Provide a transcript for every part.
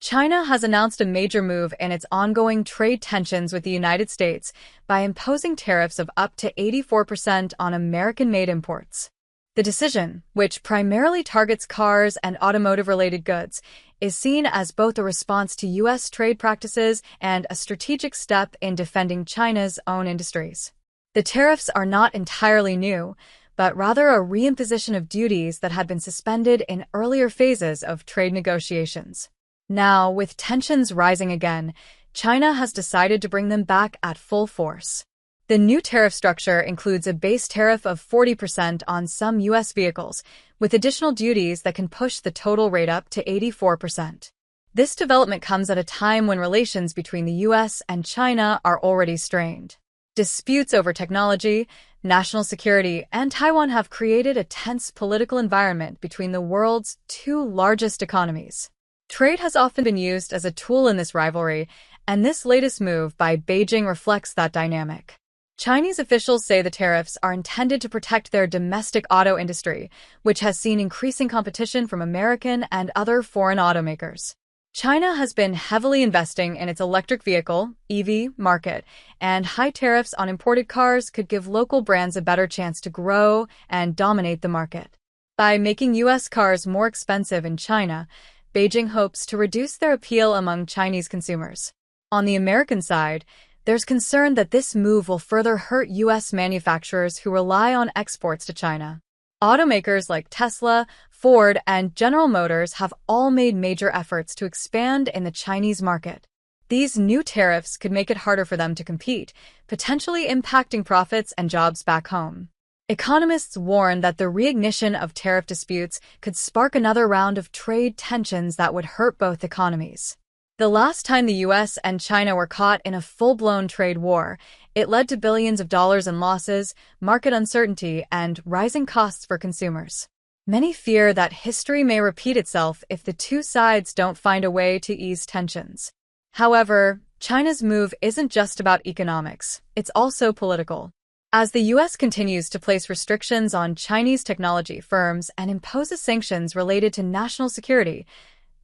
China has announced a major move in its ongoing trade tensions with the United States by imposing tariffs of up to 84% on American-made imports. The decision, which primarily targets cars and automotive-related goods, is seen as both a response to U.S. trade practices and a strategic step in defending China's own industries. The tariffs are not entirely new, but rather a reimposition of duties that had been suspended in earlier phases of trade negotiations. Now, with tensions rising again, China has decided to bring them back at full force. The new tariff structure includes a base tariff of 40% on some U.S. vehicles, with additional duties that can push the total rate up to 84%. This development comes at a time when relations between the U.S. and China are already strained. Disputes over technology, national security, and Taiwan have created a tense political environment between the world's two largest economies. Trade has often been used as a tool in this rivalry, and this latest move by Beijing reflects that dynamic. Chinese officials say the tariffs are intended to protect their domestic auto industry, which has seen increasing competition from American and other foreign automakers. China has been heavily investing in its electric vehicle (EV) market, and high tariffs on imported cars could give local brands a better chance to grow and dominate the market. By making U.S. cars more expensive in China, Beijing hopes to reduce their appeal among Chinese consumers. On the American side, there's concern that this move will further hurt U.S. manufacturers who rely on exports to China. Automakers like Tesla, Ford, and General Motors have all made major efforts to expand in the Chinese market. These new tariffs could make it harder for them to compete, potentially impacting profits and jobs back home. Economists warn that the reignition of tariff disputes could spark another round of trade tensions that would hurt both economies. The last time the U.S. and China were caught in a full-blown trade war, it led to billions of dollars in losses, market uncertainty, and rising costs for consumers. Many fear that history may repeat itself if the two sides don't find a way to ease tensions. However, China's move isn't just about economics, it's also political. As the U.S. continues to place restrictions on Chinese technology firms and imposes sanctions related to national security,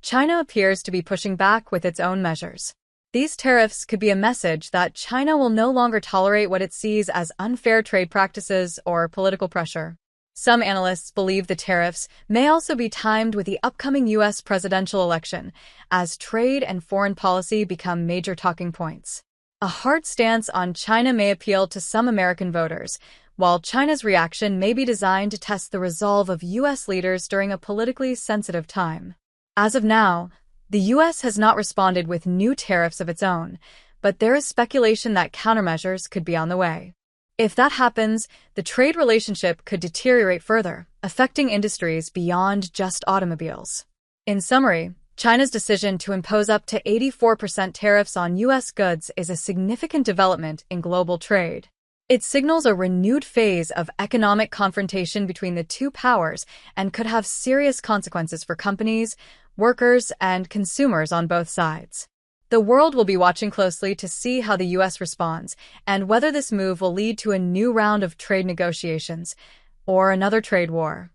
China appears to be pushing back with its own measures. These tariffs could be a message that China will no longer tolerate what it sees as unfair trade practices or political pressure. Some analysts believe the tariffs may also be timed with the upcoming U.S. presidential election, as trade and foreign policy become major talking points. A hard stance on China may appeal to some American voters, while China's reaction may be designed to test the resolve of U.S. leaders during a politically sensitive time. As of now, the U.S. has not responded with new tariffs of its own, but there is speculation that countermeasures could be on the way. If that happens, the trade relationship could deteriorate further, affecting industries beyond just automobiles. In summary, China's decision to impose up to 84% tariffs on U.S. goods is a significant development in global trade. It signals a renewed phase of economic confrontation between the two powers and could have serious consequences for companies, workers, and consumers on both sides. The world will be watching closely to see how the U.S. responds and whether this move will lead to a new round of trade negotiations or another trade war.